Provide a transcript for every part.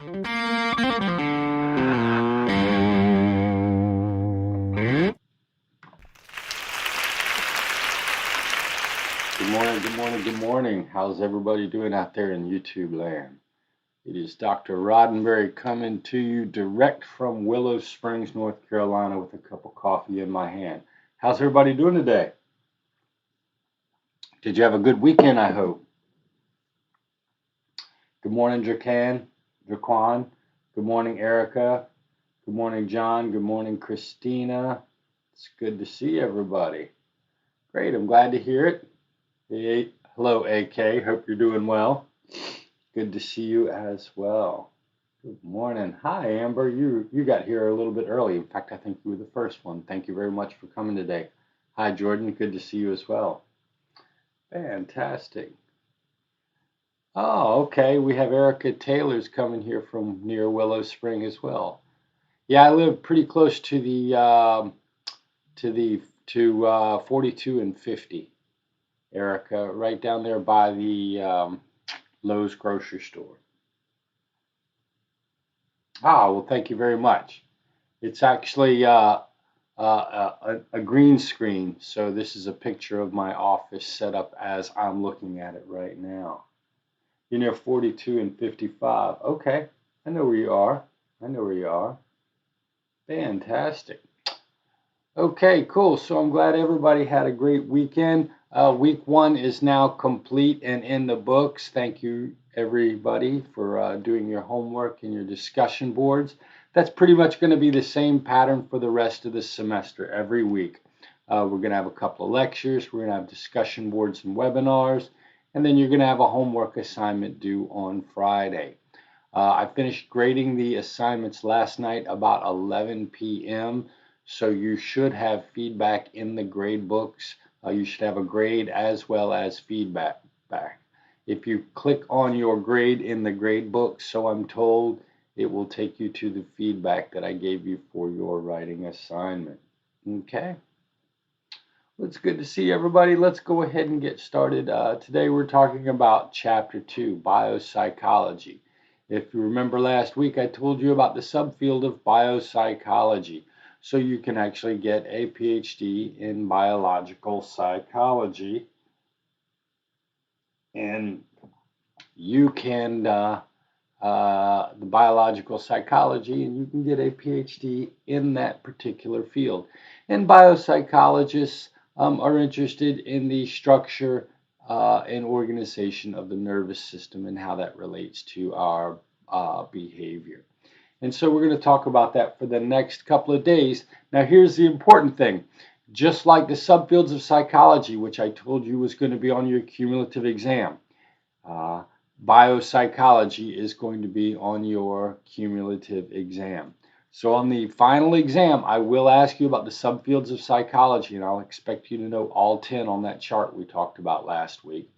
Good morning, good morning, good morning. How's everybody doing out there in YouTube land? It is Dr. Roddenberry coming to you direct from Willow Springs, North Carolina with a cup of coffee in my hand. How's everybody doing today? Did you have a good weekend, I hope? Good morning, Jaquan. Good morning, Erica. Good morning, John. Good morning, Christina. It's good to see everybody. Great, I'm glad to hear it. Hey, hello, AK. Hope you're doing well. Good to see you as well. Good morning. Hi, Amber. You got here a little bit early. In fact, I think you were the first one. Thank you very much for coming today. Hi, Jordan. Good to see you as well. Fantastic. Oh, okay. We have Erica Taylor's coming here from near Willow Spring as well. Yeah, I live pretty close to the 42 and 50. Erica, right down there by the Lowe's grocery store. Ah, well, thank you very much. It's actually a green screen, so this is a picture of my office set up as I'm looking at it right now. You're near 42 and 55. Okay, I know where you are. I know where you are. Fantastic. Okay, cool. So I'm glad everybody had a great weekend. Week 1 is now complete and in the books. Thank you, everybody, for doing your homework and your discussion boards. That's pretty much going to be the same pattern for the rest of the semester every week. We're going to have a couple of lectures. We're going to have discussion boards and webinars. And then you're going to have a homework assignment due on Friday. I finished grading the assignments last night about 11 p.m. So you should have feedback in the grade books. You should have a grade as well as feedback back. If you click on your grade in the grade book, so I'm told, it will take you to the feedback that I gave you for your writing assignment. Okay. Well, it's good to see everybody. Let's go ahead and get started. Today we're talking about Chapter 2, Biopsychology. If you remember last week, I told you about the subfield of biopsychology. So you can actually get a PhD in biological psychology, and you can the biological psychology, and you can get a PhD in that particular field. And biopsychologists are interested in the structure and organization of the nervous system and how that relates to our behavior. And so we're going to talk about that for the next couple of days. Now, here's the important thing. Just like the subfields of psychology, which I told you was going to be on your cumulative exam, biopsychology is going to be on your cumulative exam. So on the final exam, I will ask you about the subfields of psychology, and I'll expect you to know all 10 on that chart we talked about last week.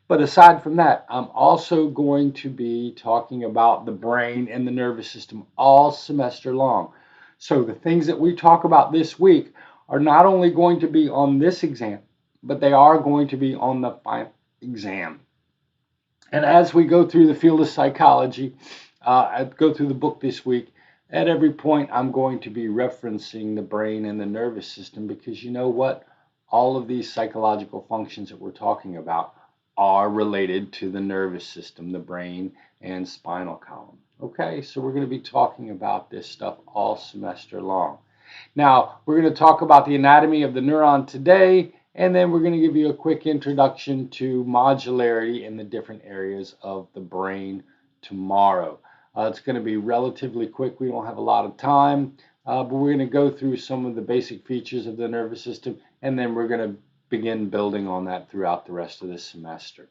But aside from that, I'm also going to be talking about the brain and the nervous system all semester long. So the things that we talk about this week are not only going to be on this exam, but they are going to be on the final exam. And as we go through the field of psychology, I go through the book this week, at every point I'm going to be referencing the brain and the nervous system, because you know what? All of these psychological functions that we're talking about are related to the nervous system, the brain and spinal column. Okay, so we're going to be talking about this stuff all semester long. Now, we're going to talk about the anatomy of the neuron today, and then we're going to give you a quick introduction to modularity in the different areas of the brain tomorrow. It's going to be relatively quick. We don't have a lot of time, but we're going to go through some of the basic features of the nervous system, and then we're going to begin building on that throughout the rest of the semester.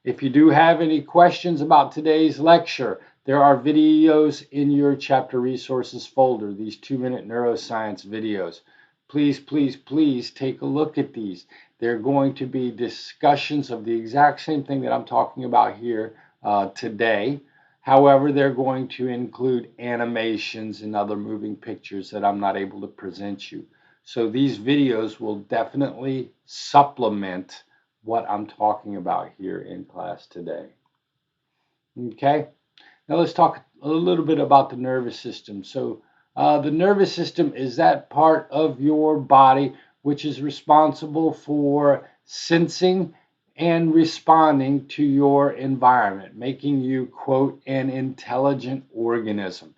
If you do have any questions about today's lecture, there are videos in your chapter resources folder, these 2-minute neuroscience videos. Please, please, please take a look at these. They're going to be discussions of the exact same thing that I'm talking about here today. However, they're going to include animations and other moving pictures that I'm not able to present you. So these videos will definitely supplement what I'm talking about here in class today. Okay, Now let's talk a little bit about the nervous system. So the nervous system is that part of your body which is responsible for sensing and responding to your environment, making you, quote, an intelligent organism.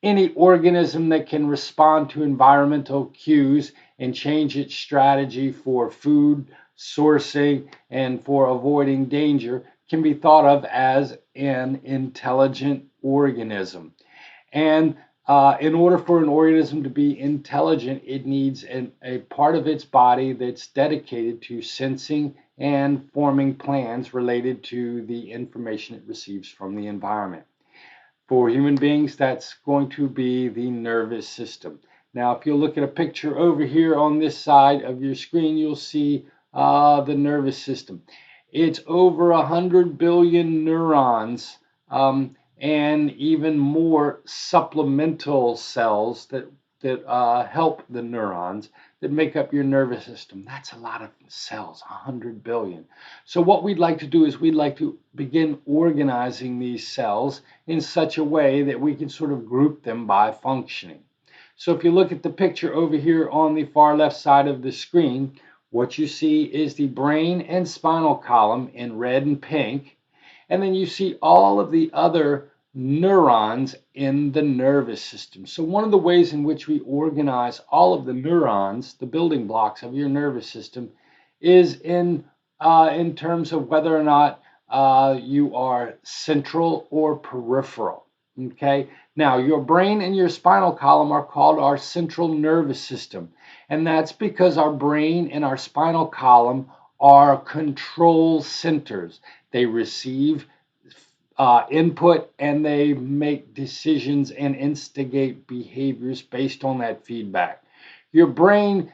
Any organism that can respond to environmental cues and change its strategy for food sourcing and for avoiding danger can be thought of as an intelligent organism. And in order for an organism to be intelligent, it needs a part of its body that's dedicated to sensing and forming plans related to the information it receives from the environment. For human beings, that's going to be the nervous system. Now, if you look at a picture over here on this side of your screen, you'll see the nervous system. It's over 100 billion neurons and even more supplemental cells that help the neurons that make up your nervous system. That's a lot of cells, 100 billion. So what we'd like to do is we'd like to begin organizing these cells in such a way that we can sort of group them by functioning. So if you look at the picture over here on the far left side of the screen, what you see is the brain and spinal column in red and pink, and then you see all of the other neurons in the nervous system. So one of the ways in which we organize all of the neurons, the building blocks of your nervous system, is in terms of whether or not you are central or peripheral. Okay. Now, your brain and your spinal column are called our central nervous system, and that's because our brain and our spinal column are control centers. They receive input and they make decisions and instigate behaviors based on that feedback. Your brain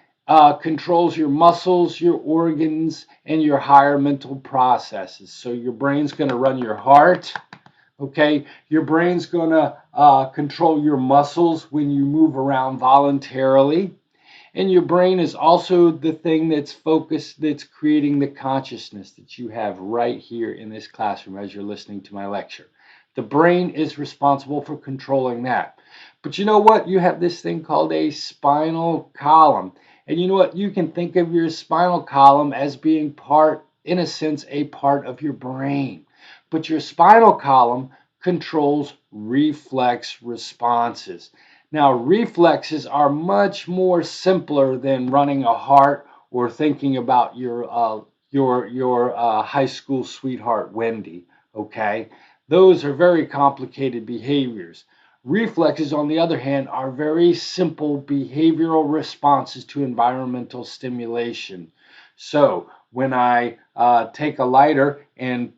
controls your muscles, your organs, and your higher mental processes. So your brain's going to run your heart. Okay, your brain's going to control your muscles when you move around voluntarily. And your brain is also the thing that's focused, that's creating the consciousness that you have right here in this classroom as you're listening to my lecture. The brain is responsible for controlling that. But you know what? You have this thing called a spinal column. And you know what? You can think of your spinal column as being part, in a sense, a part of your brain. But your spinal column controls reflex responses. Now, reflexes are much more simpler than running a heart or thinking about your high school sweetheart, Wendy, okay? Those are very complicated behaviors. Reflexes, on the other hand, are very simple behavioral responses to environmental stimulation. So, when I take a lighter and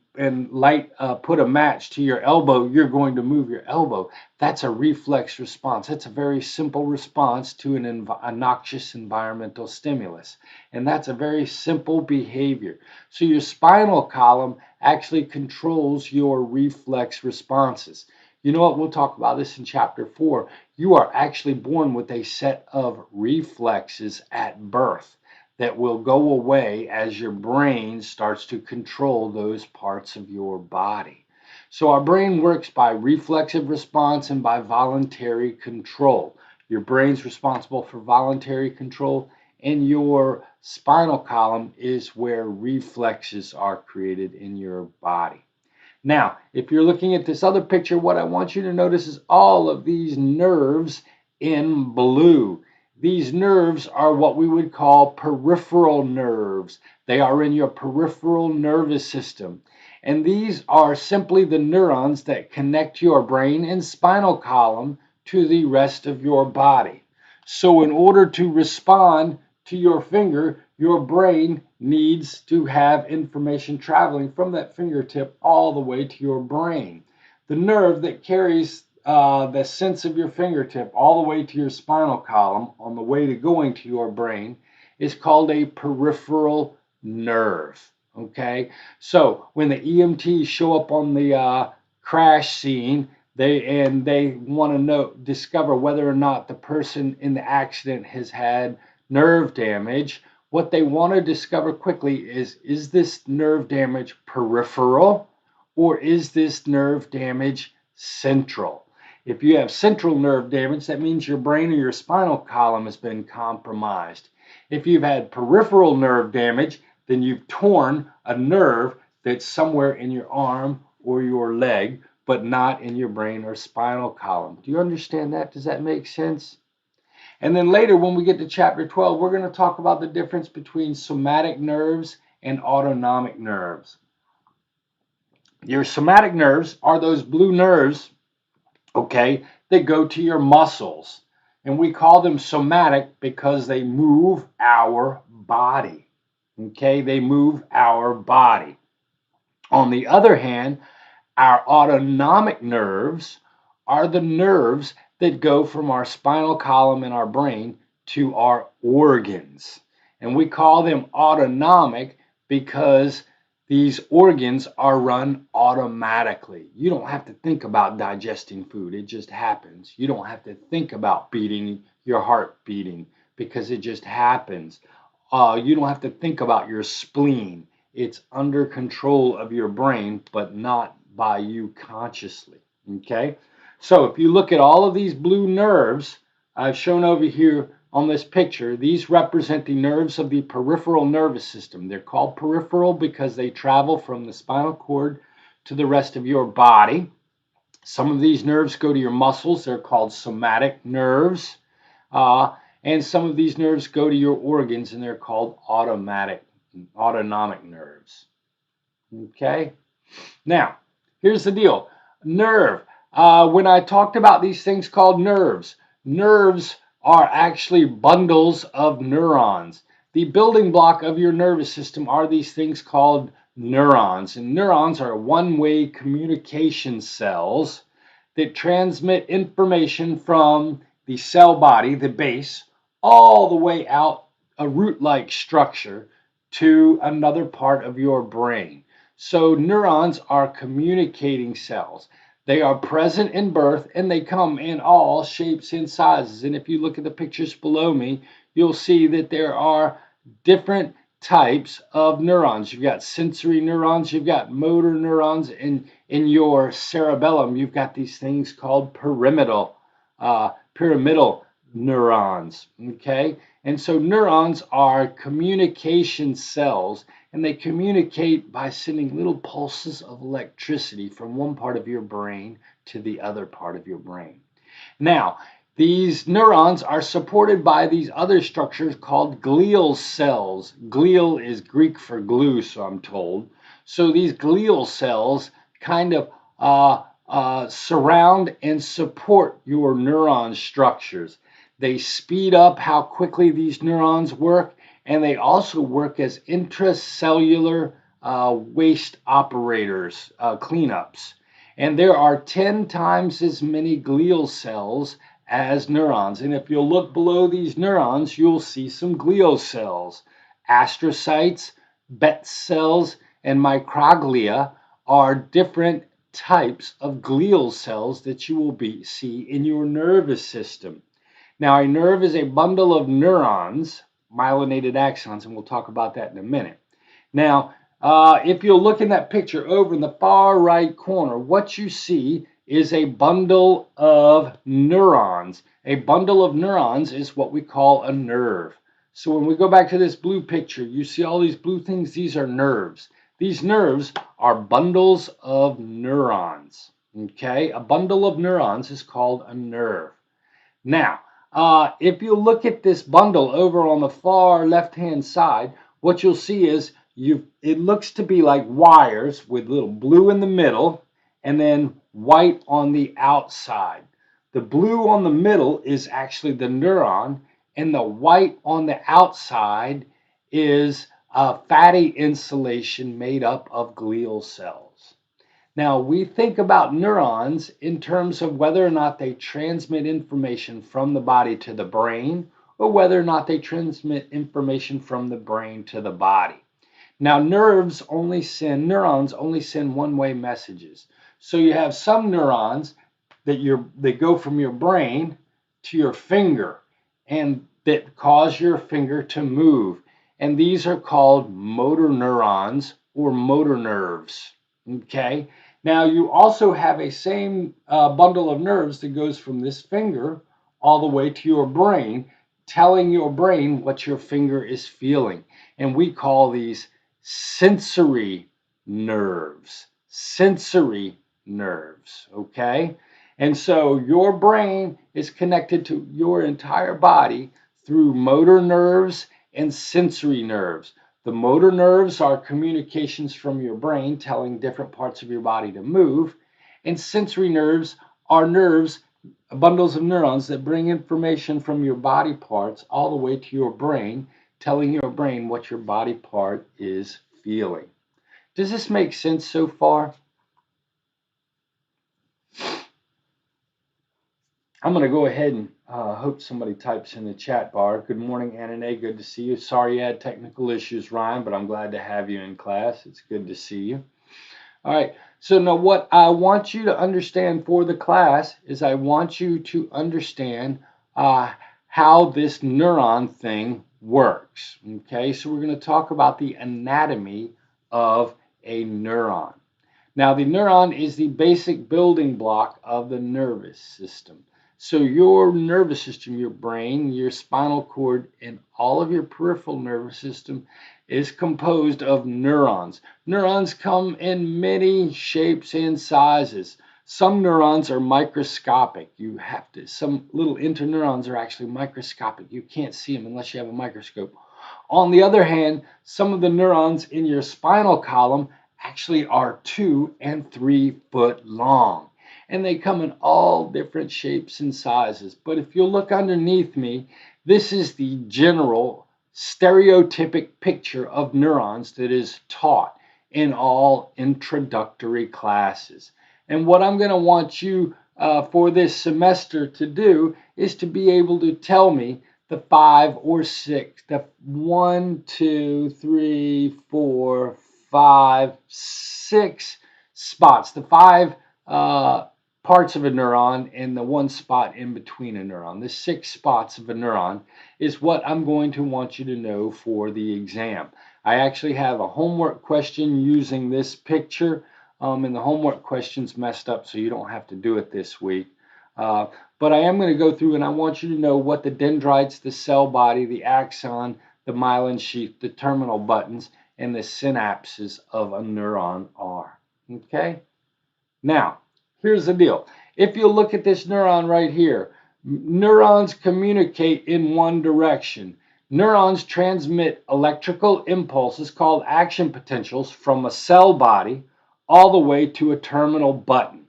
put a match to your elbow, you're going to move your elbow. That's a reflex response. That's a very simple response to a noxious environmental stimulus. And that's a very simple behavior. So your spinal column actually controls your reflex responses. You know what? We'll talk about this in chapter 4. You are actually born with a set of reflexes at birth that will go away as your brain starts to control those parts of your body. So our brain works by reflexive response and by voluntary control. Your brain's responsible for voluntary control, and your spinal column is where reflexes are created in your body. Now, if you're looking at this other picture, what I want you to notice is all of these nerves in blue. These nerves are what we would call peripheral nerves. They are in your peripheral nervous system. And these are simply the neurons that connect your brain and spinal column to the rest of your body. So in order to respond to your finger, your brain needs to have information traveling from that fingertip all the way to your brain. The nerve that carries the sense of your fingertip all the way to your spinal column on the way to going to your brain is called a peripheral nerve. Okay, so when the EMTs show up on the crash scene, they want to discover whether or not the person in the accident has had nerve damage. What they want to discover quickly is this nerve damage peripheral, or is this nerve damage central. If you have central nerve damage, that means your brain or your spinal column has been compromised. If you've had peripheral nerve damage, then you've torn a nerve that's somewhere in your arm or your leg, but not in your brain or spinal column. Do you understand that? Does that make sense? And then later, when we get to chapter 12, we're going to talk about the difference between somatic nerves and autonomic nerves. Your somatic nerves are those blue nerves, okay, that go to your muscles. And we call them somatic because they move our body. Okay, they move our body. On the other hand, our autonomic nerves are the nerves that go from our spinal column in our brain to our organs. And we call them autonomic because these organs are run automatically. You don't have to think about digesting food. It just happens. You don't have to think about beating your heart beating because it just happens. You don't have to think about your spleen. It's under control of your brain, but not by you consciously. Okay? So if you look at all of these blue nerves I've shown over here on this picture, these represent the nerves of the peripheral nervous system. They're called peripheral because they travel from the spinal cord to the rest of your body. Some of these nerves go to your muscles. They're called somatic nerves. And some of these nerves go to your organs, and they're called autonomic nerves. Okay? Now, here's the deal. Nerve. When I talked about these things called nerves, nerves are actually bundles of neurons. The building block of your nervous system are these things called neurons. And neurons are one-way communication cells that transmit information from the cell body, the base, all the way out a root-like structure to another part of your brain. So neurons are communicating cells. They are present in birth, and they come in all shapes and sizes. And if you look at the pictures below me, you'll see that there are different types of neurons. You've got sensory neurons, you've got motor neurons, and in your cerebellum, you've got these things called pyramidal neurons. Okay? And so neurons are communication cells, and they communicate by sending little pulses of electricity from one part of your brain to the other part of your brain. Now, these neurons are supported by these other structures called glial cells. Glial is Greek for glue, so I'm told. So these glial cells kind of surround and support your neuron structures. They speed up how quickly these neurons work, and they also work as intracellular waste operators, cleanups. And there are 10 times as many glial cells as neurons. And if you'll look below these neurons, you'll see some glial cells. Astrocytes, Betz cells, and microglia are different types of glial cells that you will see in your nervous system. Now, a nerve is a bundle of neurons, myelinated axons, and we'll talk about that in a minute. Now, if you'll look in that picture over in the far right corner, what you see is a bundle of neurons. A bundle of neurons is what we call a nerve. So when we go back to this blue picture, you see all these blue things. These are nerves. These nerves are bundles of neurons. Okay, a bundle of neurons is called a nerve. Now, if you look at this bundle over on the far left-hand side, what you'll see is it looks to be like wires with little blue in the middle and then white on the outside. The blue on the middle is actually the neuron, and the white on the outside is a fatty insulation made up of glial cells. Now, we think about neurons in terms of whether or not they transmit information from the body to the brain, or whether or not they transmit information from the brain to the body. Now, neurons only send one-way messages. So you have some neurons that go from your brain to your finger, and that cause your finger to move. And these are called motor neurons or motor nerves. Okay? Now you also have a same bundle of nerves that goes from this finger all the way to your brain, telling your brain what your finger is feeling. And we call these sensory nerves. Sensory nerves, okay? And so your brain is connected to your entire body through motor nerves and sensory nerves. The motor nerves are communications from your brain telling different parts of your body to move, and sensory nerves are nerves, bundles of neurons that bring information from your body parts all the way to your brain, telling your brain what your body part is feeling. Does this make sense so far? I'm going to go ahead and hope somebody types in the chat bar. Good morning, Anna. Good to see you. Sorry you had technical issues, Ryan, but I'm glad to have you in class. It's good to see you. All right. So now what I want you to understand for the class is I want you to understand how this neuron thing works. Okay. So we're going to talk about the anatomy of a neuron. Now, the neuron is the basic building block of the nervous system. So your nervous system, your brain, your spinal cord, and all of your peripheral nervous system is composed of neurons. Neurons come in many shapes and sizes. Some neurons are microscopic. Some little interneurons are actually microscopic. You can't see them unless you have a microscope. On the other hand, some of the neurons in your spinal column actually are 2 and 3 foot long. And they come in all different shapes and sizes. But if you look underneath me, this is the general stereotypic picture of neurons that is taught in all introductory classes. And what I'm going to want you for this semester to do is to be able to tell me the 5 or 6, the 1, 2, 3, 4, 5, 6 spots, the 5 parts of a neuron and the 1 spot in between a neuron. The 6 spots of a neuron is what I'm going to want you to know for the exam. I actually have a homework question using this picture, and the homework question's messed up, so you don't have to do it this week. But I am going to go through and I want you to know what the dendrites, the cell body, the axon, the myelin sheath, the terminal buttons, and the synapses of a neuron are. Okay? Now, here's the deal. If you look at this neuron right here, neurons communicate in one direction. Neurons transmit electrical impulses called action potentials from a cell body all the way to a terminal button.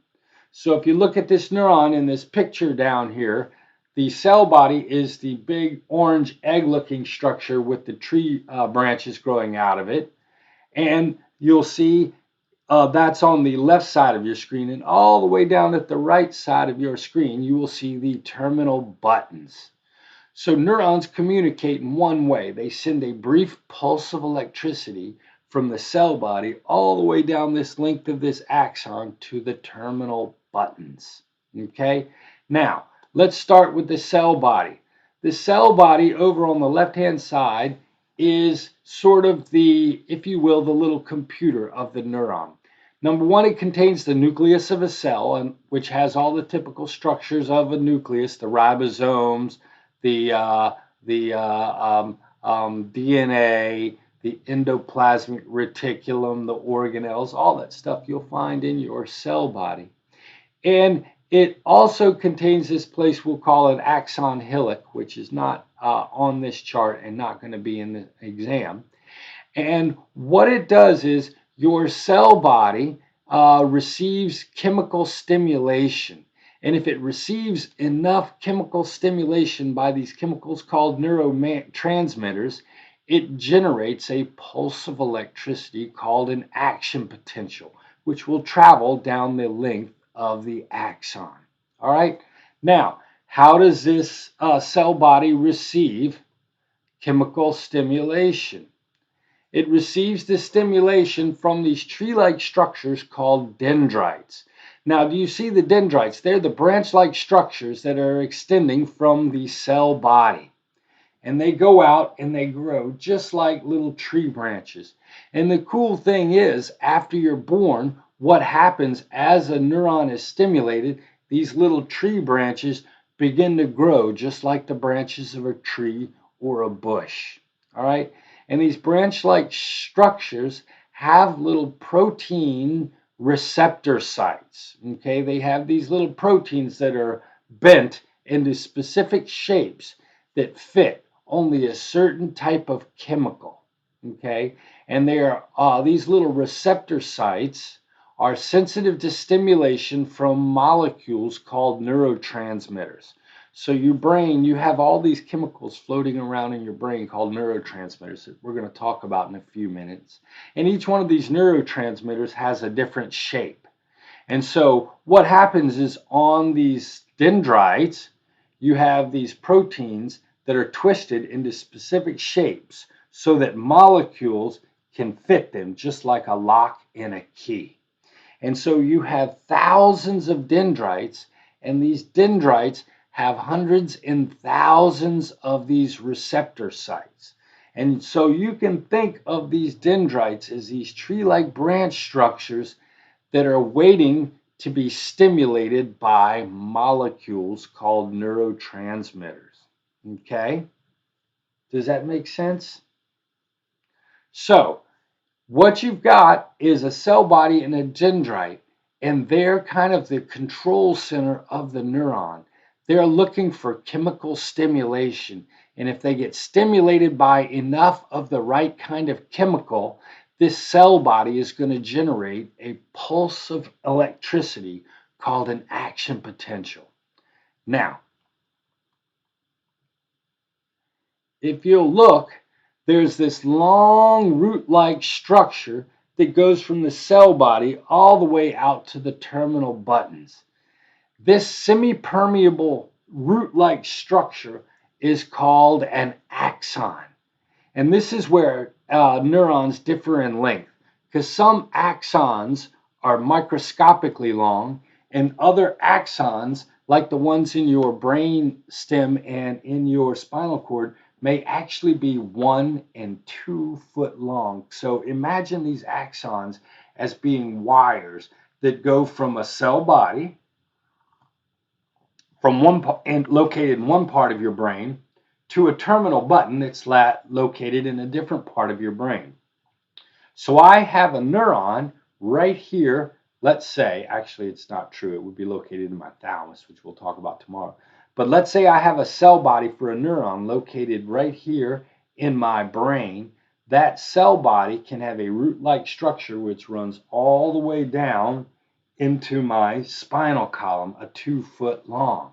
So if you look at this neuron in this picture down here, the cell body is the big orange egg-looking structure with the tree branches growing out of it. And you'll see that's on the left side of your screen. And all the way down at the right side of your screen, you will see the terminal buttons. So neurons communicate in one way. They send a brief pulse of electricity from the cell body all the way down this length of this axon to the terminal buttons. Okay? Now, let's start with the cell body. The cell body over on the left-hand side is sort of the, if you will, the little computer of the neuron. Number one, it contains the nucleus of a cell, which has all the typical structures of a nucleus, the ribosomes, the DNA, the endoplasmic reticulum, the organelles, all that stuff you'll find in your cell body. And it also contains this place we'll call an axon hillock, which is not on this chart and not going to be in the exam. And what it does is your cell body receives chemical stimulation. And if it receives enough chemical stimulation by these chemicals called neurotransmitters, it generates a pulse of electricity called an action potential, which will travel down the length of the axon. All right. Now, how does this cell body receive chemical stimulation? It receives the stimulation from these tree-like structures called dendrites. Now, do you see the dendrites? They're the branch-like structures that are extending from the cell body. And they go out and they grow just like little tree branches. And the cool thing is, after you're born, what happens as a neuron is stimulated, these little tree branches begin to grow just like the branches of a tree or a bush. All right. And these branch-like structures have little protein receptor sites. Okay. They have these little proteins that are bent into specific shapes that fit only a certain type of chemical. Okay. And they are these little receptor sites are sensitive to stimulation from molecules called neurotransmitters. So your brain, you have all these chemicals floating around in your brain called neurotransmitters that we're going to talk about in a few minutes. And each one of these neurotransmitters has a different shape. And so what happens is on these dendrites, you have these proteins that are twisted into specific shapes so that molecules can fit them just like a lock and a key. And so you have thousands of dendrites, and these dendrites have hundreds and thousands of these receptor sites. And so you can think of these dendrites as these tree-like branch structures that are waiting to be stimulated by molecules called neurotransmitters. Okay? Does that make sense? So, what you've got is a cell body and a dendrite, and they're kind of the control center of the neuron. They're looking for chemical stimulation, and if they get stimulated by enough of the right kind of chemical, this cell body is going to generate a pulse of electricity called an action potential. Now, if you'll look, there's this long root-like structure that goes from the cell body all the way out to the terminal buttons. This semi-permeable root-like structure is called an axon. And this is where neurons differ in length, because some axons are microscopically long, and other axons, like the ones in your brain stem and in your spinal cord, may actually be 1 and 2 foot long. So imagine these axons as being wires that go from a cell body, from and located in one part of your brain, to a terminal button that's located in a different part of your brain. So I have a neuron right here. Let's say, actually it's not true, it would be located in my thalamus, which we'll talk about tomorrow. But let's say I have a cell body for a neuron located right here in my brain. That cell body can have a root-like structure which runs all the way down into my spinal column, a 2 foot long.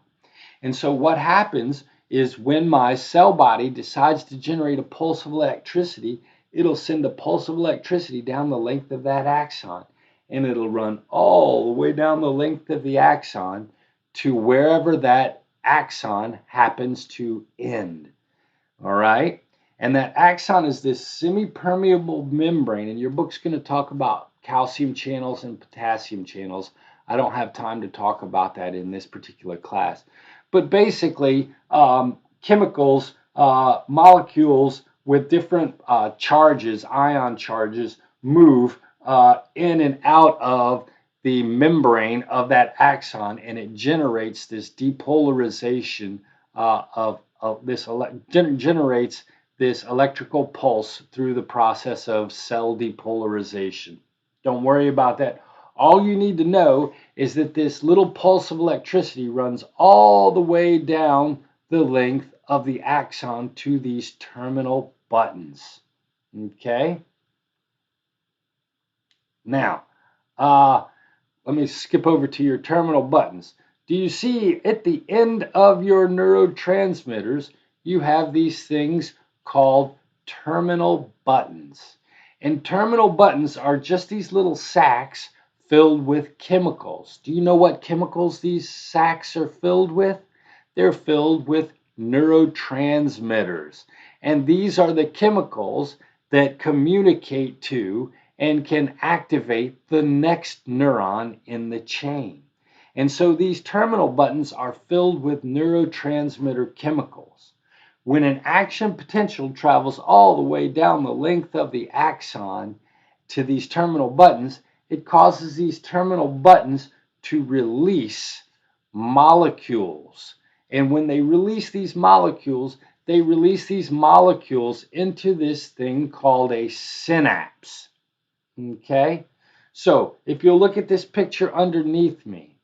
And so what happens is when my cell body decides to generate a pulse of electricity, it'll send a pulse of electricity down the length of that axon, and it'll run all the way down the length of the axon to wherever that axon happens to end. All right? And that axon is this semi-permeable membrane, and your book's going to talk about calcium channels and potassium channels. I don't have time to talk about that in this particular class. But basically, chemicals, molecules with different charges, ion charges, move in and out of the membrane of that axon, and it generates this depolarization generates this electrical pulse through the process of cell depolarization. Don't worry about that. All you need to know is that this little pulse of electricity runs all the way down the length of the axon to these terminal buttons. Okay? Now, let me skip over to your terminal buttons. Do you see at the end of your neurotransmitters, you have these things called terminal buttons. And terminal buttons are just these little sacs filled with chemicals. Do you know what chemicals these sacs are filled with? They're filled with neurotransmitters. And these are the chemicals that communicate to and can activate the next neuron in the chain. And so these terminal buttons are filled with neurotransmitter chemicals. When an action potential travels all the way down the length of the axon to these terminal buttons, it causes these terminal buttons to release molecules. And when they release these molecules into this thing called a synapse. Okay? So if you'll look at this picture underneath me,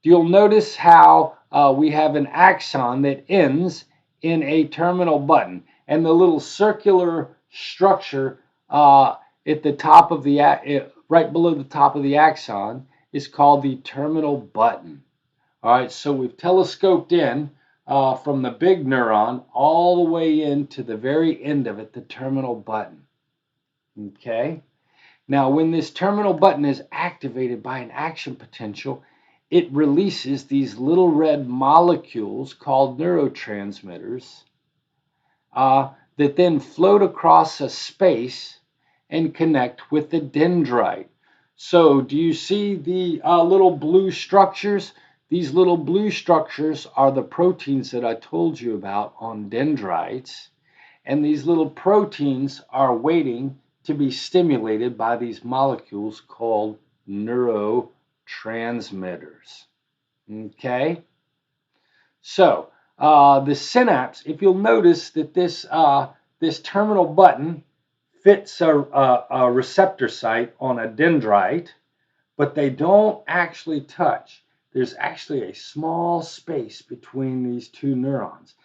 you'll notice how we have an axon that ends in a terminal button. And the little circular structure at the top of the right below the top of the axon is called the terminal button. All right, so we've telescoped in from the big neuron all the way into the very end of it, the terminal button. Okay, now when this terminal button is activated by an action potential, it releases these little red molecules called neurotransmitters that then float across a space and connect with the dendrite. So do you see the little blue structures? These little blue structures are the proteins that I told you about on dendrites. And these little proteins are waiting to be stimulated by these molecules called neurotransmitters. Okay? So the synapse, if you'll notice that this terminal button fits a receptor site on a dendrite, but they don't actually touch. There's actually a small space between these two neurons.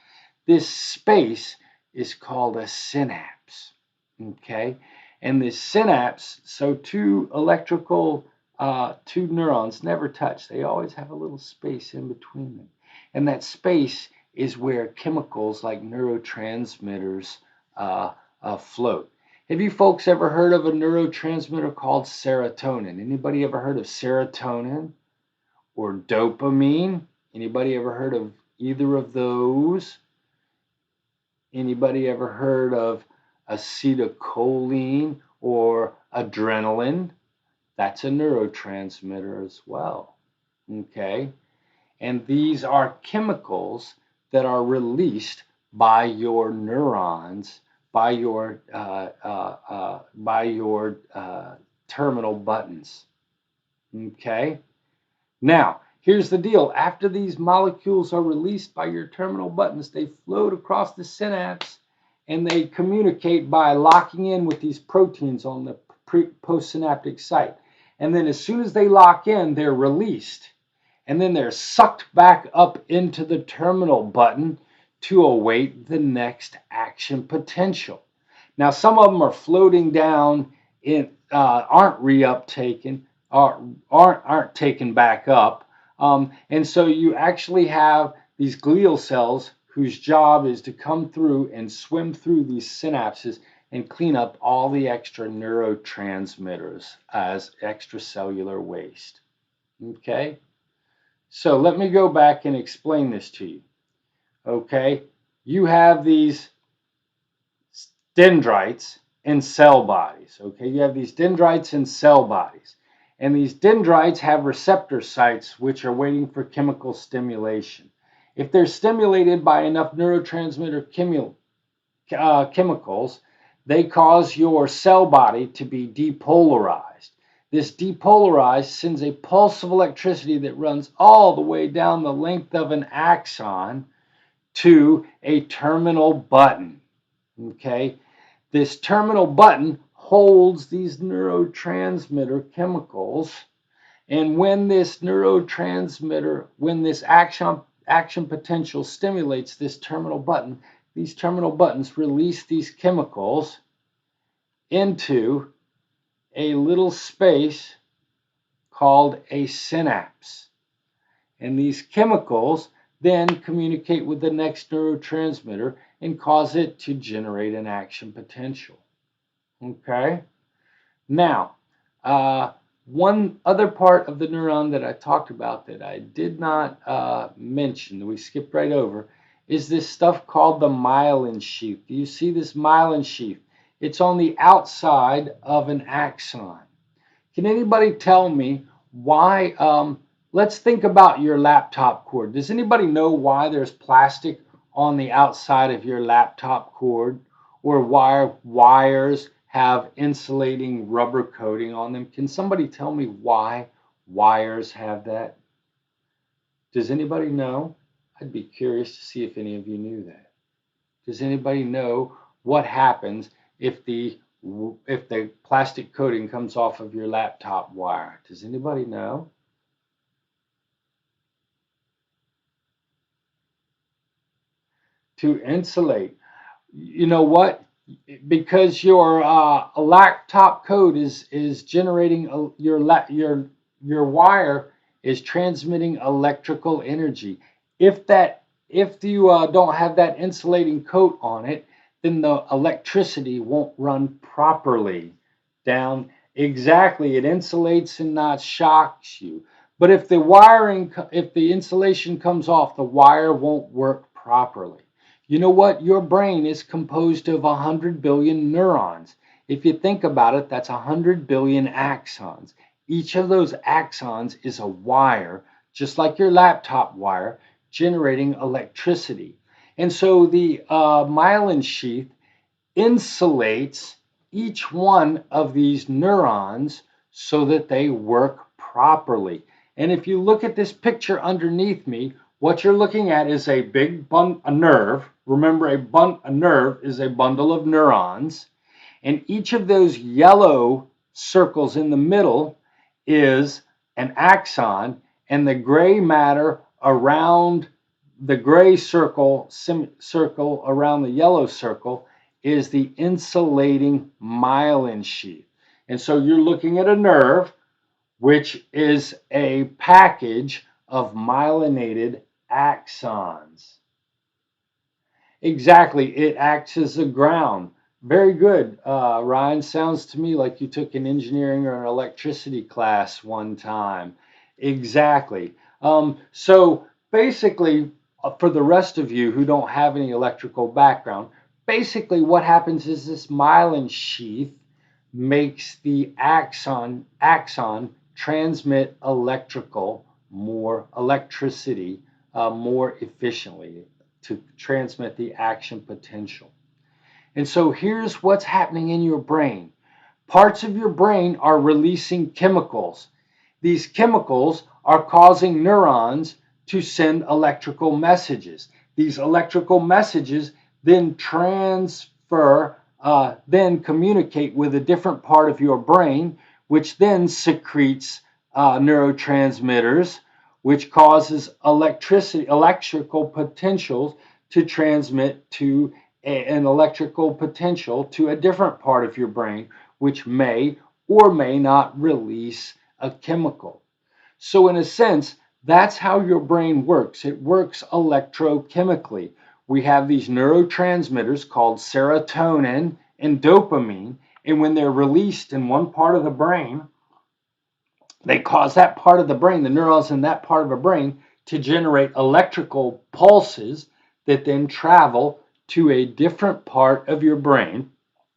This space is called a synapse. Okay, and this synapse, so two neurons never touch. They always have a little space in between them, and that space is where chemicals like neurotransmitters float. Have you folks ever heard of a neurotransmitter called serotonin? Anybody ever heard of serotonin or dopamine? Anybody ever heard of either of those? Anybody ever heard of acetylcholine or adrenaline? That's a neurotransmitter as well. Okay? And these are chemicals that are released by your neurons, by your terminal buttons. Okay? Now, here's the deal. After these molecules are released by your terminal buttons, they float across the synapse and they communicate by locking in with these proteins on the postsynaptic site. And then as soon as they lock in, they're released. And then they're sucked back up into the terminal button to await the next action potential. Now, some of them are floating down, aren't reuptaken, aren't taken back up. And so you actually have these glial cells whose job is to come through and swim through these synapses and clean up all the extra neurotransmitters as extracellular waste. Okay? So let me go back and explain this to you. Okay? You have these dendrites and cell bodies. Okay? You have these dendrites and cell bodies. And these dendrites have receptor sites which are waiting for chemical stimulation. If they're stimulated by enough neurotransmitter chemicals, they cause your cell body to be depolarized. This depolarized sends a pulse of electricity that runs all the way down the length of an axon to a terminal button. Okay? This terminal button holds these neurotransmitter chemicals, and when this action potential stimulates this terminal button, these terminal buttons release these chemicals into a little space called a synapse. And these chemicals then communicate with the next neurotransmitter and cause it to generate an action potential. Okay? Now, one other part of the neuron that I talked about that I did not mention, that we skipped right over, is this stuff called the myelin sheath. Do you see this myelin sheath? It's on the outside of an axon. Can anybody tell me why? Let's think about your laptop cord. Does anybody know why there's plastic on the outside of your laptop cord, or why wires have insulating rubber coating on them. Can somebody tell me why wires have that? Does anybody know? I'd be curious to see if any of you knew that. Does anybody know what happens if the plastic coating comes off of your laptop wire? Does anybody know? To insulate. You know what? Because your laptop code is generating your wire is transmitting electrical energy. If you don't have that insulating coat on it, then the electricity won't run properly down. Exactly, it insulates and not shocks you. But if the insulation comes off, the wire won't work properly. You know what? Your brain is composed of 100 billion neurons. If you think about it, that's 100 billion axons. Each of those axons is a wire, just like your laptop wire, generating electricity. And so the myelin sheath insulates each one of these neurons so that they work properly. And if you look at this picture underneath me, what you're looking at is a nerve. Remember, a nerve is a bundle of neurons, and each of those yellow circles in the middle is an axon, and the gray matter around the gray circle around the yellow circle is the insulating myelin sheath. And so you're looking at a nerve, which is a package of myelinated axons. Exactly, it acts as a ground. Very good, Ryan. Sounds to me like you took an engineering or an electricity class one time. Exactly. So basically, for the rest of you who don't have any electrical background, basically what happens is this myelin sheath makes the axon transmit more electricity more efficiently to transmit the action potential. And so here's what's happening in your brain. Parts of your brain are releasing chemicals. These chemicals are causing neurons to send electrical messages. These electrical messages then then communicate with a different part of your brain, which then secretes neurotransmitters, which causes electrical potentials to transmit to an electrical potential to a different part of your brain, which may or may not release a chemical. So in a sense, that's how your brain works. It works electrochemically. We have these neurotransmitters called serotonin and dopamine, and when they're released in one part of the brain, they cause that part of the brain, the neurons in that part of the brain, to generate electrical pulses that then travel to a different part of your brain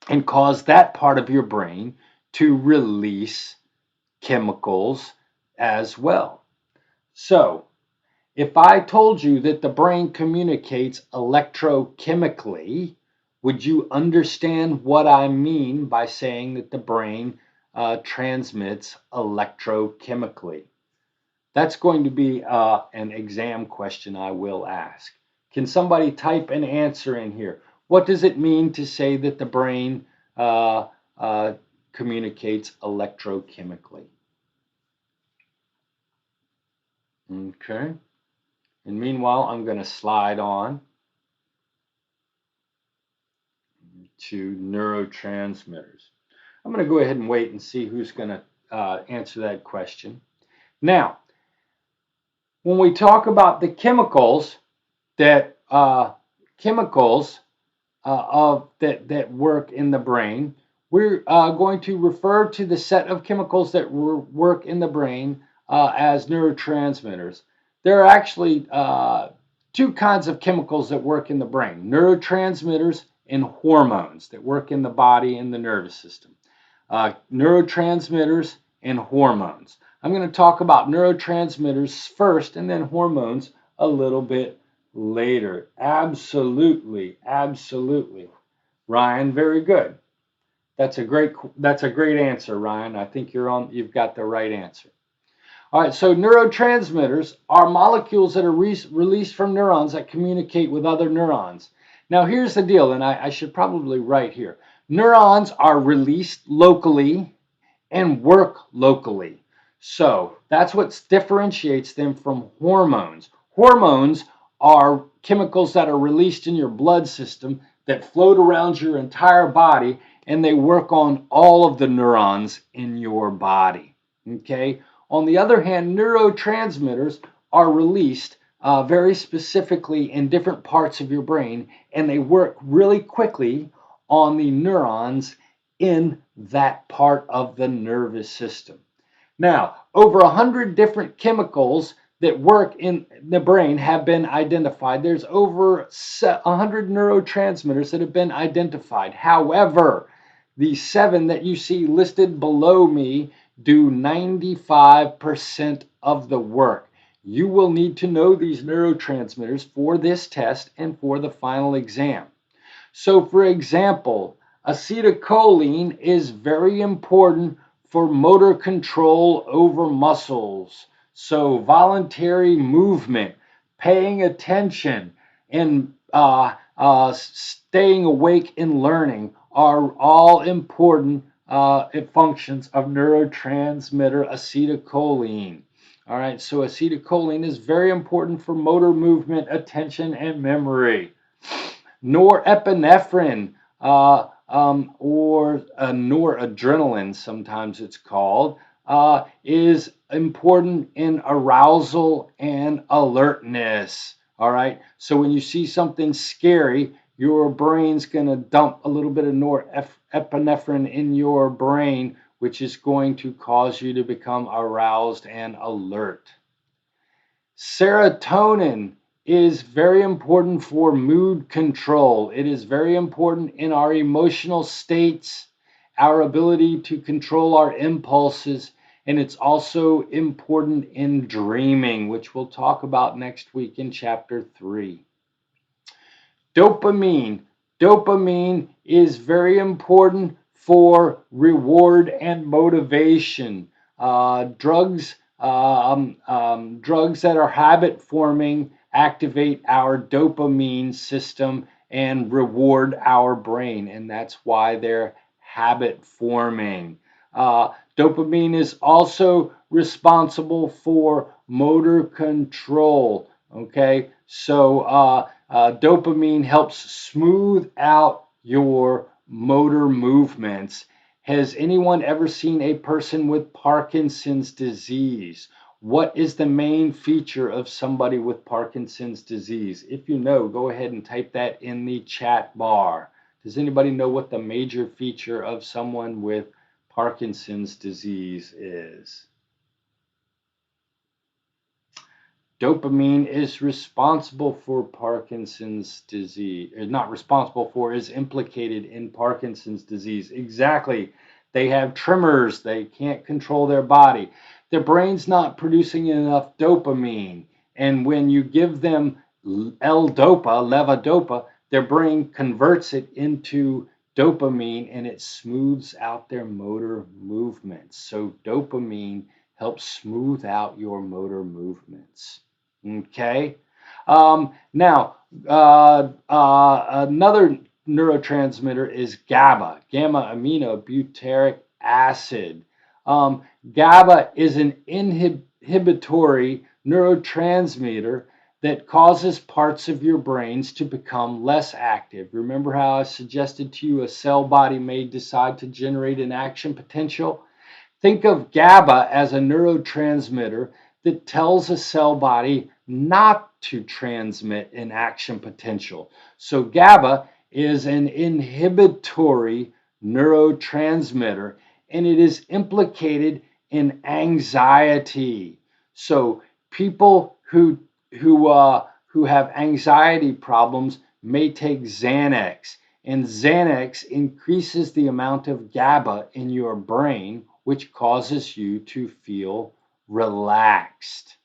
and cause that part of your brain to release chemicals as well. So, if I told you that the brain communicates electrochemically, would you understand what I mean by saying that the brain transmits electrochemically? That's going to be an exam question I will ask. Can somebody type an answer in here? What does it mean to say that the brain communicates electrochemically? Okay. And meanwhile, I'm going to slide on to neurotransmitters. I'm going to go ahead and wait and see who's going to answer that question. Now, when we talk about the chemicals that that work in the brain, we're going to refer to the set of chemicals that work in the brain as neurotransmitters. There are actually two kinds of chemicals that work in the brain: neurotransmitters and hormones that work in the body and the nervous system. Neurotransmitters and hormones. I'm going to talk about neurotransmitters first and then hormones a little bit later. Absolutely, absolutely. Ryan, very good. That's a great answer, Ryan. I think you've got the right answer. All right, so neurotransmitters are molecules that are released from neurons that communicate with other neurons. Now, here's the deal, and I should probably write here. Neurons are released locally and work locally. So that's what differentiates them from hormones. Hormones are chemicals that are released in your blood system that float around your entire body, and they work on all of the neurons in your body. Okay. On the other hand, neurotransmitters are released very specifically in different parts of your brain, and they work really quickly on the neurons in that part of the nervous system. Now, over 100 different chemicals that work in the brain have been identified. There's over 100 neurotransmitters that have been identified. However, the 7 that you see listed below me do 95% of the work. You will need to know these neurotransmitters for this test and for the final exam. So, for example, acetylcholine is very important for motor control over muscles. So, voluntary movement, paying attention, and staying awake and learning are all important functions of neurotransmitter acetylcholine. All right, so acetylcholine is very important for motor movement, attention, and memory. Norepinephrine, or noradrenaline, sometimes it's called, is important in arousal and alertness. All right, so when you see something scary, your brain's going to dump a little bit of norepinephrine in your brain, which is going to cause you to become aroused and alert. Serotonin is very important for mood control. It is very important in our emotional states, our ability to control our impulses, and it's also important in dreaming, which we'll talk about next week in chapter 3. Dopamine. Dopamine is very important for reward and motivation. Drugs that are habit forming activate our dopamine system and reward our brain, and that's why they're habit forming. Dopamine is also responsible for motor control. Okay, so dopamine helps smooth out your motor movements. Has anyone ever seen a person with Parkinson's disease? What is the main feature of somebody with Parkinson's disease? If you know, go ahead and type that in the chat bar. Does anybody know what the major feature of someone with Parkinson's disease is? Dopamine is responsible for Parkinson's disease, not responsible for, is implicated in Parkinson's disease. Exactly. They have tremors. They can't control their body. Their brain's not producing enough dopamine. And when you give them L-DOPA, levodopa, their brain converts it into dopamine and it smooths out their motor movements. So dopamine helps smooth out your motor movements. Okay. Now, another neurotransmitter is GABA, gamma aminobutyric acid. GABA is an inhibitory neurotransmitter that causes parts of your brains to become less active. Remember how I suggested to you a cell body may decide to generate an action potential? Think of GABA as a neurotransmitter that tells a cell body not to transmit an action potential. So GABA is an inhibitory neurotransmitter, and it is implicated in anxiety. So people who have anxiety problems may take Xanax, and Xanax increases the amount of GABA in your brain, which causes you to feel relaxed.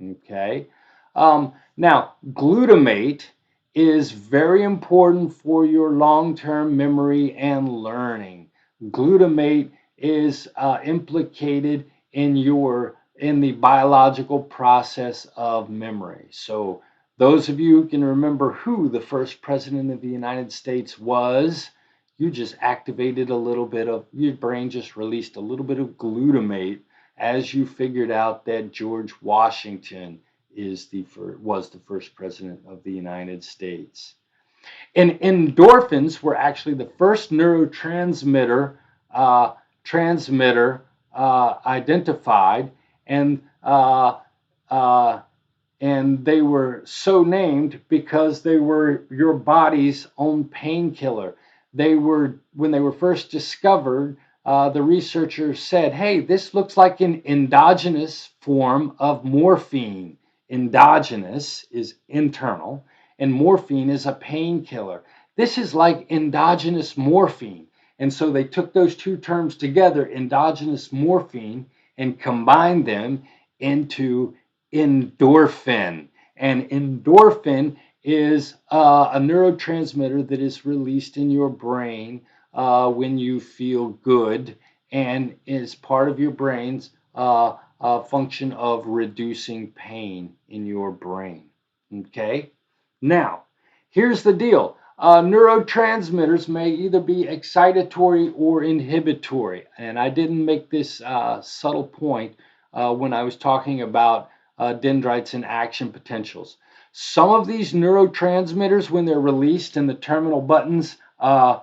Okay. Now, glutamate is very important for your long-term memory and learning. Glutamate is implicated in the biological process of memory. So those of you who can remember who the first president of the United States was, you just activated a little bit of, your brain just released a little bit of glutamate as you figured out that George Washington was the first president of the United States. And endorphins were actually the first neurotransmitter identified, and they were so named because they were your body's own painkiller. When they were first discovered, the researchers said, "Hey, this looks like an endogenous form of morphine." Endogenous is internal, and morphine is a painkiller. This is like endogenous morphine. And so they took those two terms together, endogenous morphine, and combined them into endorphin. And endorphin is a neurotransmitter that is released in your brain when you feel good, and is part of your brain's function of reducing pain in your brain. Okay? Now, here's the deal. Neurotransmitters may either be excitatory or inhibitory. And I didn't make this subtle point when I was talking about dendrites and action potentials. Some of these neurotransmitters, when they're released in the terminal buttons, when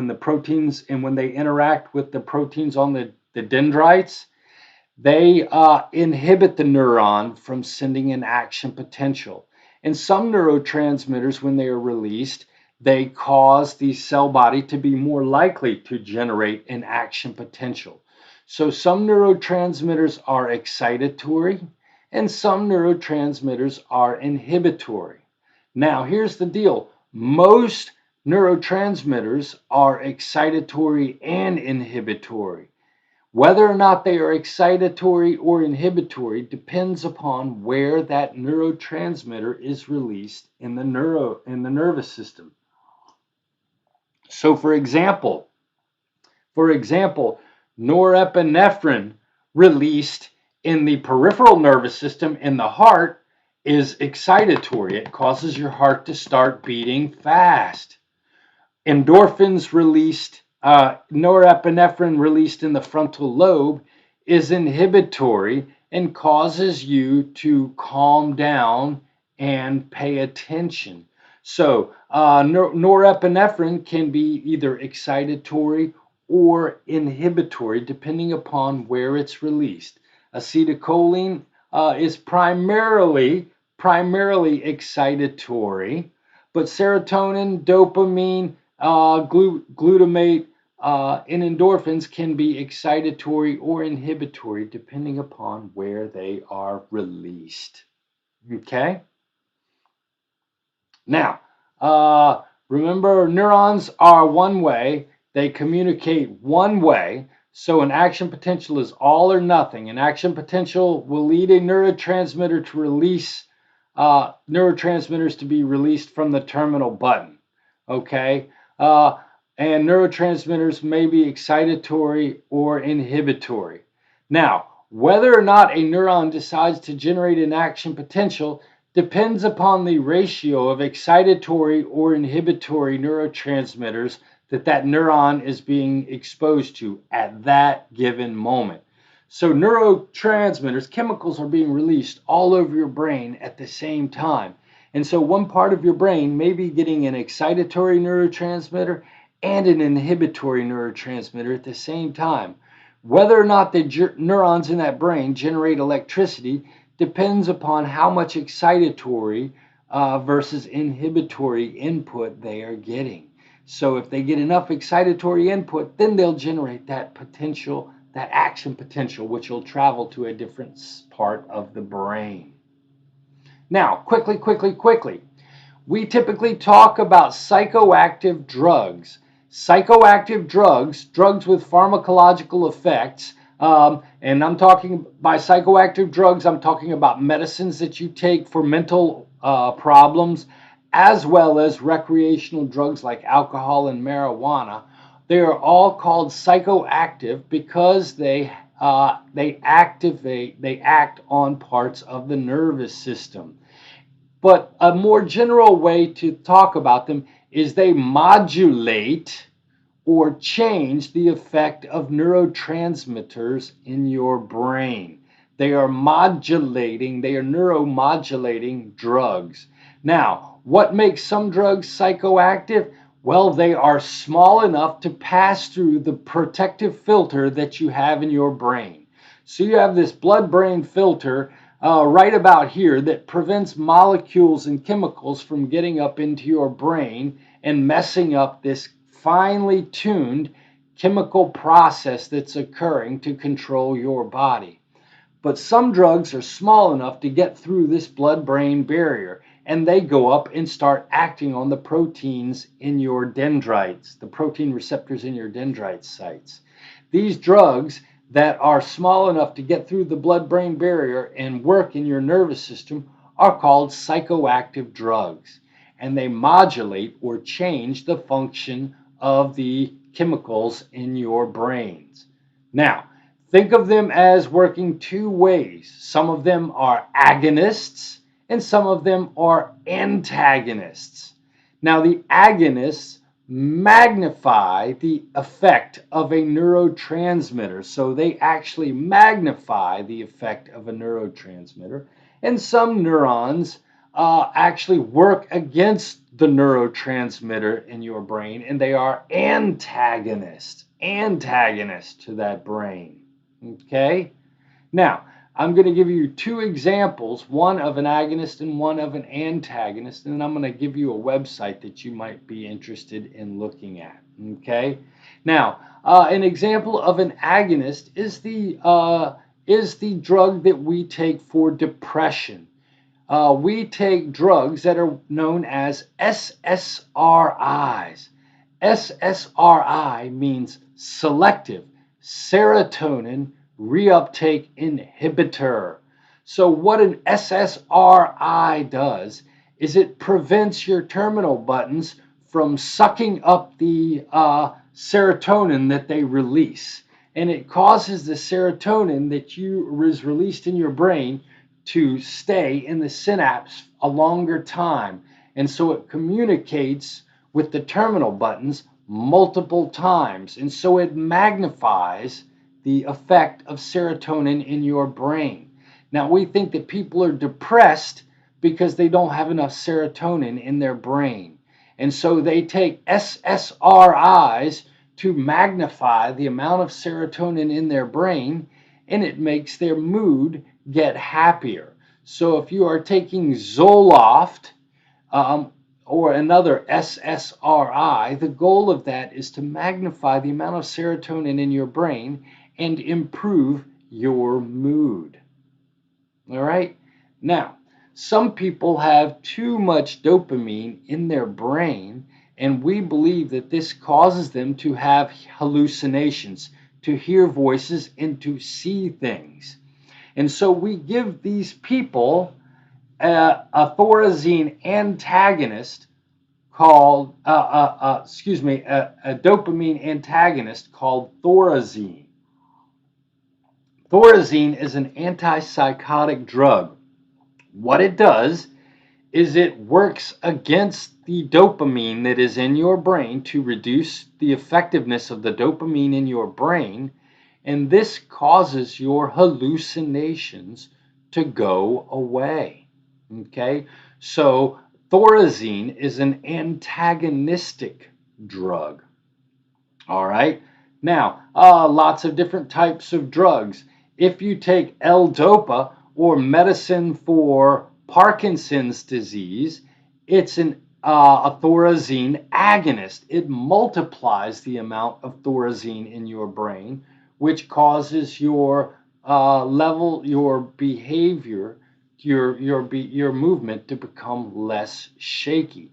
the proteins and when they interact with the proteins on the dendrites, they inhibit the neuron from sending an action potential. And some neurotransmitters, when they are released, they cause the cell body to be more likely to generate an action potential. So some neurotransmitters are excitatory and some neurotransmitters are inhibitory. Now, here's the deal. Most neurotransmitters are excitatory and inhibitory. Whether or not they are excitatory or inhibitory depends upon where that neurotransmitter is released in the nervous system. So for example, norepinephrine released in the peripheral nervous system in the heart is excitatory. It causes your heart to start beating fast. Endorphins released, norepinephrine released in the frontal lobe is inhibitory and causes you to calm down and pay attention. So norepinephrine can be either excitatory or inhibitory depending upon where it's released. Acetylcholine is primarily excitatory, but serotonin, dopamine, glutamate, and endorphins can be excitatory or inhibitory depending upon where they are released. Okay? Now, remember, neurons are one way. They communicate one way. So an action potential is all or nothing. An action potential will lead a neurotransmitter to release neurotransmitters to be released from the terminal button. Okay? And neurotransmitters may be excitatory or inhibitory. Now, whether or not a neuron decides to generate an action potential depends upon the ratio of excitatory or inhibitory neurotransmitters that neuron is being exposed to at that given moment. So neurotransmitters, chemicals, are being released all over your brain at the same time. And so one part of your brain may be getting an excitatory neurotransmitter and an inhibitory neurotransmitter at the same time. Whether or not the neurons in that brain generate electricity depends upon how much excitatory versus inhibitory input they are getting. So if they get enough excitatory input, then they'll generate that potential, that action potential, which will travel to a different part of the brain. Now, quickly, we typically talk about psychoactive drugs. Psychoactive drugs, drugs with pharmacological effects, and I'm talking by psychoactive drugs, I'm talking about medicines that you take for mental problems, as well as recreational drugs like alcohol and marijuana, They are all called psychoactive because they act on parts of the nervous system. But a more general way to talk about them is they modulate or change the effect of neurotransmitters in your brain. They are neuromodulating drugs. Now, what makes some drugs psychoactive? Well, they are small enough to pass through the protective filter that you have in your brain. So you have this blood-brain filter right about here that prevents molecules and chemicals from getting up into your brain and messing up this finely tuned chemical process that's occurring to control your body. But some drugs are small enough to get through this blood-brain barrier, and they go up and start acting on the proteins in your dendrites, the protein receptors in your dendrite sites. These drugs that are small enough to get through the blood-brain barrier and work in your nervous system are called psychoactive drugs, and they modulate or change the function of the chemicals in your brains. Now, think of them as working two ways. Some of them are agonists and some of them are antagonists. Now, the agonists magnify the effect of a neurotransmitter. So they actually magnify the effect of a neurotransmitter. And some neurons actually work against the neurotransmitter in your brain, and they are antagonists to that brain. Okay? Now, I'm going to give you two examples, one of an agonist and one of an antagonist, and then I'm going to give you a website that you might be interested in looking at. Okay? Now, an example of an agonist is the drug that we take for depression. We take drugs that are known as SSRIs. SSRI means selective serotonin reuptake inhibitor. So what an SSRI does is it prevents your terminal buttons from sucking up the serotonin that they release. And it causes the serotonin that is released in your brain to stay in the synapse a longer time. And so it communicates with the terminal buttons multiple times. And so it magnifies the effect of serotonin in your brain. Now, we think that people are depressed because they don't have enough serotonin in their brain. And so they take SSRIs to magnify the amount of serotonin in their brain, and it makes their mood get happier. So if you are taking Zoloft or another SSRI, the goal of that is to magnify the amount of serotonin in your brain and improve your mood. All right? Now, some people have too much dopamine in their brain, and we believe that this causes them to have hallucinations, to hear voices, and to see things. And so we give these people a thorazine antagonist called, a dopamine antagonist called thorazine. Thorazine is an antipsychotic drug. What it does is it works against the dopamine that is in your brain to reduce the effectiveness of the dopamine in your brain, and this causes your hallucinations to go away. Okay? So thorazine is an antagonistic drug. All right? Now, lots of different types of drugs. If you take L-Dopa, or medicine for Parkinson's disease, it's a thorazine agonist. It multiplies the amount of thorazine in your brain, which causes your your behavior, your movement to become less shaky.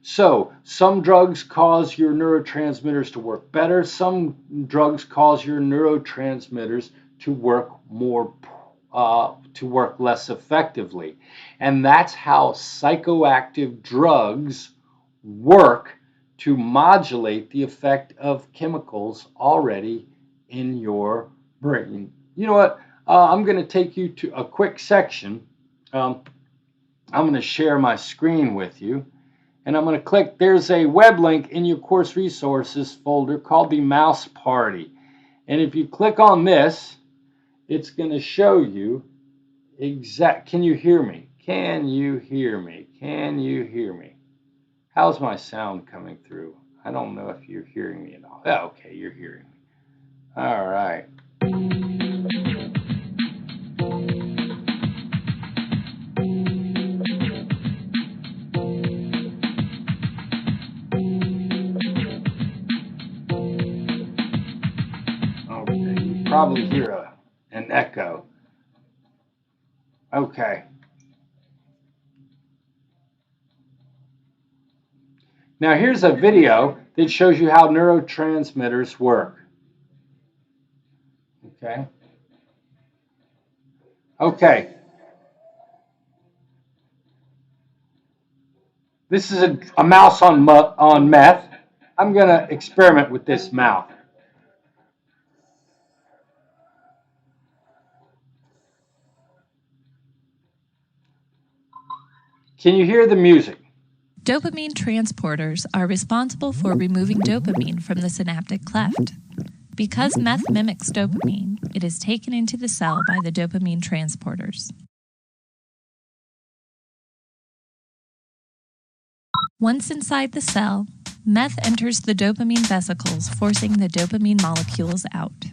So some drugs cause your neurotransmitters to work better. Some drugs cause your neurotransmitters to work less effectively. And that's how psychoactive drugs work to modulate the effect of chemicals already in your brain. You know what? I'm going to take you to a quick section. I'm going to share my screen with you, and I'm going to click. There's a web link in your course resources folder called the Mouse Party. And if you click on this, it's going to show you can you hear me? Can you hear me? Can you hear me? How's my sound coming through? I don't know if you're hearing me at all. Oh, okay, you're hearing me. All right. Okay, you probably hear an echo. Okay. Now here's a video that shows you how neurotransmitters work. Okay. Okay. This is a mouse on meth. I'm going to experiment with this mouse. Can you hear the music? Dopamine transporters are responsible for removing dopamine from the synaptic cleft. Because meth mimics dopamine, it is taken into the cell by the dopamine transporters. Once inside the cell, meth enters the dopamine vesicles, forcing the dopamine molecules out.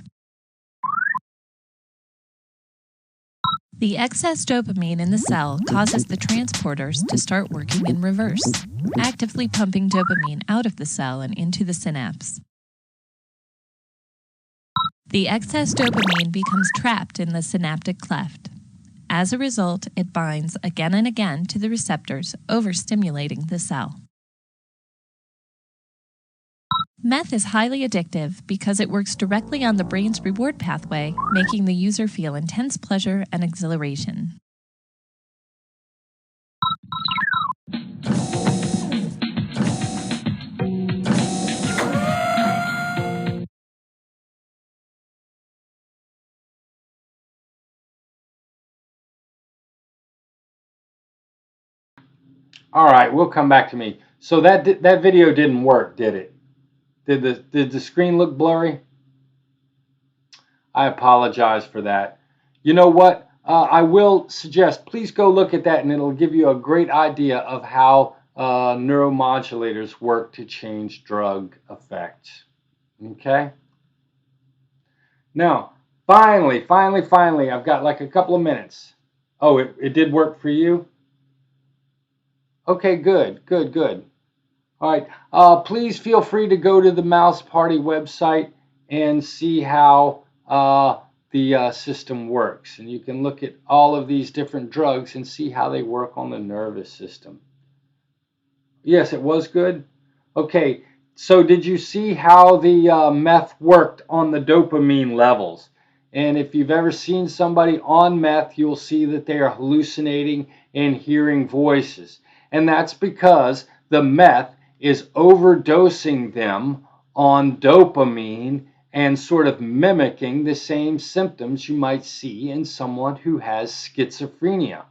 The excess dopamine in the cell causes the transporters to start working in reverse, actively pumping dopamine out of the cell and into the synapse. The excess dopamine becomes trapped in the synaptic cleft. As a result, it binds again and again to the receptors, overstimulating the cell. Meth is highly addictive because it works directly on the brain's reward pathway, making the user feel intense pleasure and exhilaration. All right, we'll come back to me. So that video didn't work, did it? Did the screen look blurry? I apologize for that. You know what? I will suggest, please go look at that, and it'll give you a great idea of how neuromodulators work to change drug effects. Okay? Now, finally, I've got like a couple of minutes. Oh, it did work for you? Okay, good. All right, please feel free to go to the Mouse Party website and see how the system works. And you can look at all of these different drugs and see how they work on the nervous system. Yes, it was good? Okay, so did you see how the meth worked on the dopamine levels? And if you've ever seen somebody on meth, you'll see that they are hallucinating and hearing voices. And that's because the meth is overdosing them on dopamine and sort of mimicking the same symptoms you might see in someone who has schizophrenia.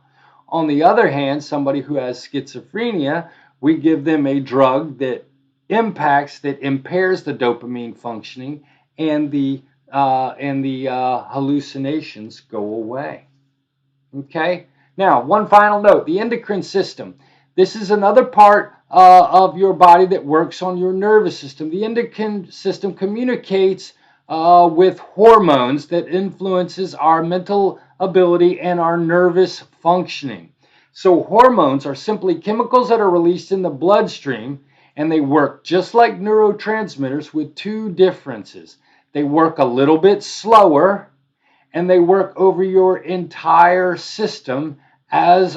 On the other hand, somebody who has schizophrenia, we give them a drug that impairs the dopamine functioning, and the hallucinations go away. Okay? Now, one final note, the endocrine system. This is another part of your body that works on your nervous system. The endocrine system communicates with hormones that influences our mental ability and our nervous functioning. So hormones are simply chemicals that are released in the bloodstream, and they work just like neurotransmitters with two differences. They work a little bit slower, and they work over your entire system as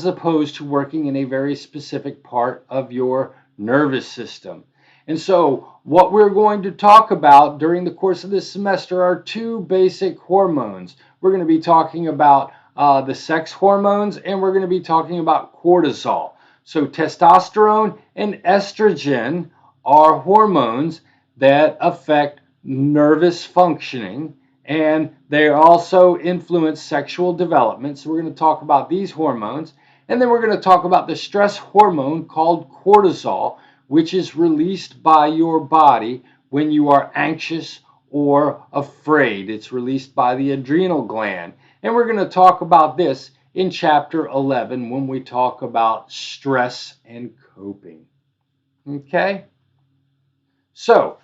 opposed to working in a very specific part of your nervous system. And so what we're going to talk about during the course of this semester are two basic hormones. We're going to be talking about the sex hormones, and we're going to be talking about cortisol. So testosterone and estrogen are hormones that affect nervous functioning, and they also influence sexual development. So we're going to talk about these hormones, and then we're going to talk about the stress hormone called cortisol, which is released by your body when you are anxious or afraid. It's released by the adrenal gland. And we're going to talk about this in chapter 11 when we talk about stress and coping. Okay? So,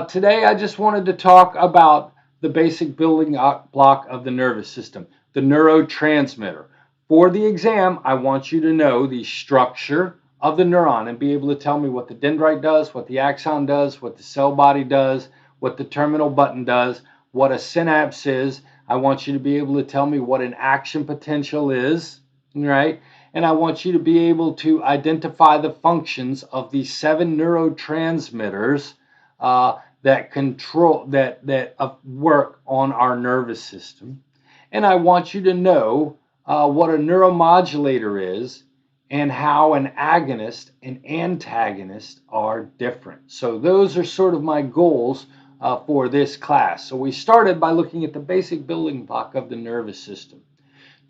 today I just wanted to talk about the basic building block of the nervous system, the neurotransmitter. For the exam, I want you to know the structure of the neuron and be able to tell me what the dendrite does, what the axon does, what the cell body does, what the terminal button does, what a synapse is. I want you to be able to tell me what an action potential is, right? And I want you to be able to identify the functions of the 7 neurotransmitters that control that work on our nervous system. And I want you to know what a neuromodulator is and how an agonist and antagonist are different. So those are sort of my goals for this class. So we started by looking at the basic building block of the nervous system.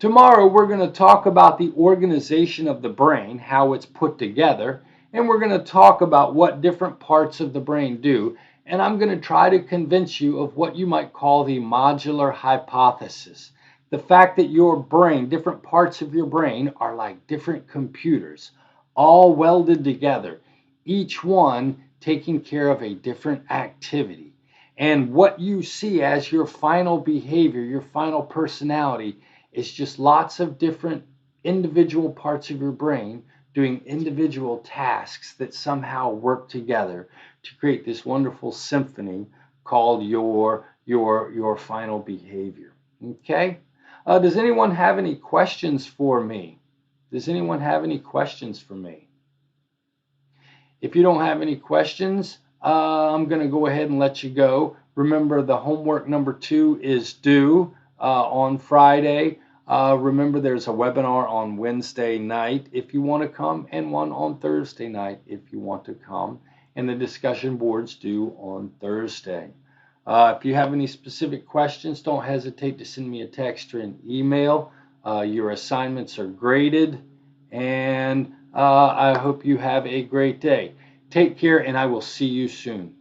Tomorrow we're going to talk about the organization of the brain, how it's put together, and we're going to talk about what different parts of the brain do. And I'm going to try to convince you of what you might call the modular hypothesis. The fact that your brain, different parts of your brain, are like different computers, all welded together, each one taking care of a different activity. And what you see as your final behavior, your final personality, is just lots of different individual parts of your brain doing individual tasks that somehow work together to create this wonderful symphony called your final behavior. Okay? Does anyone have any questions for me? Does anyone have any questions for me? If you don't have any questions, I'm going to go ahead and let you go. Remember, the homework number 2 is due on Friday. Remember, there's a webinar on Wednesday night if you want to come, and one on Thursday night if you want to come. And the discussion board's due on Thursday. If you have any specific questions, don't hesitate to send me a text or an email. Your assignments are graded, and I hope you have a great day. Take care, and I will see you soon.